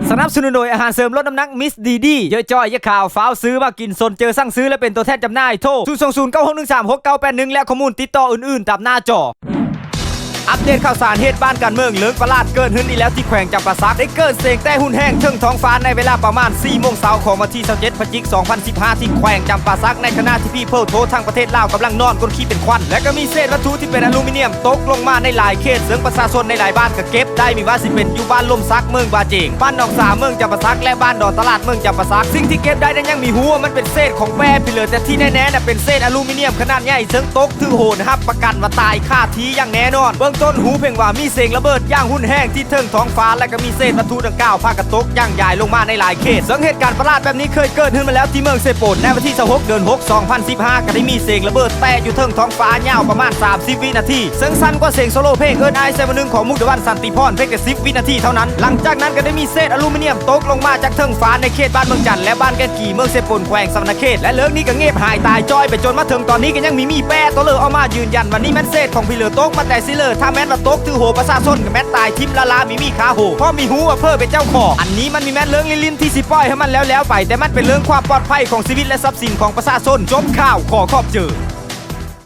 สนับสนุนโดยอาหารเสริมลดน้ำหนักมิสดีดีเยอะจ้อยยะข่าวฟ้าวซื้อมากินสนเจอสั่งซื้อและเป็นตัวแทนจำหน่ายโทร02096136981และข้อมูลติดต่ออื่นๆตามหน้าจออัปเดตข่าวสารเหตุบ้านการเมืองเลิงประหลาดเกินขึ้นอีแล้วที่แขวงจำปาสักได้เกิดเสียงแต่หุ่นแห้งเทิงท้องฟ้าในเวลาประมาณ4 โมงเช้าของวันที่27 พฤศจิกายน 2015ที่แขวงจำปาสักในขณะที่พี่เพิลโททางประเทศลาวกำลังนอนก้นขี้เป็นควันและก็มีเศษวัตถุที่เป็นอลูมิเนียมตกลงมาในหลายเขตซึ่งประชาชนในหลายบ้านก็เก็บได้มีว่าสิเป็นอยู่บ้านลมซักเมืองบาเจงบ้านหนองสาเมืองจำปาสักและบ้านดอนตลาดเมืองจำปาสักสิ่งที่เก็บได้นั้นยังมีหัวมันเป็นเศษของแปรพิเลอแต่ที่แน่ๆน่ะเป็นเศษอลูมิเนียมขนาดใหญ่ซึ่งตกถือโหนฮับประกันว่าตายคาที่อย่างแน่นอนเบื้องต้นหูเพ่งว่ามีเสียงระเบิดย่างหุ่นแห้งที่เทิงท้องฟ้าและก็มีเศษวัตถุดังกล่าวพากระตกย่างใหญ่ลงมาในหลายเขตซึ่งเหตุการณ์ประหลาดแบบนี้เคยเกิดขึ้นมาแล้วที่เมืองเซโปนในวันที่26 เดือน 6 2015ก็ได้มีเสียงระเบิดแตกอยู่เทิงท้องฟ้ายาวประมาณ30 วินาทีซึ่งสั้นกว่าเสียงโซโล่เพลงเอิร์นไอซ์1นึงของมุกดาวันสันติพรเพียงแค่10 วินาทีเท่านั้นหลังจากนั้นก็ได้มีเศษอลูมิเนียมตกลงมาจากเทิงฟ้าในเขตบ้านเมืองจันทร์และบ้านแกนกีเมืองเซโปนแขวงสวรรณเขตและเลิกนี้ก็เงียบหายตายจ้อยไปจนมาถึงตอนนี้ก็ยังมีแป้ตัวเลอเอามายืนยันว่านี่แม่นเศษของพี่เหลือตกมาแต่สิเลอถ้าแม่นว่าตกถือโหประชาชนกับแม่นตายทิมละลามีขาโหเพราะมีหูว่าเพื่อเป็นเจ้าของอันนี้มันมีแม่นเรื่องลิ้นที่สิปล่อยให้มันแล้วไปแต่มันเป็นเรื่องความปลอดภัยของชีวิตและทรัพย์สินของประชาชนจบข่าวขอขอบเจอ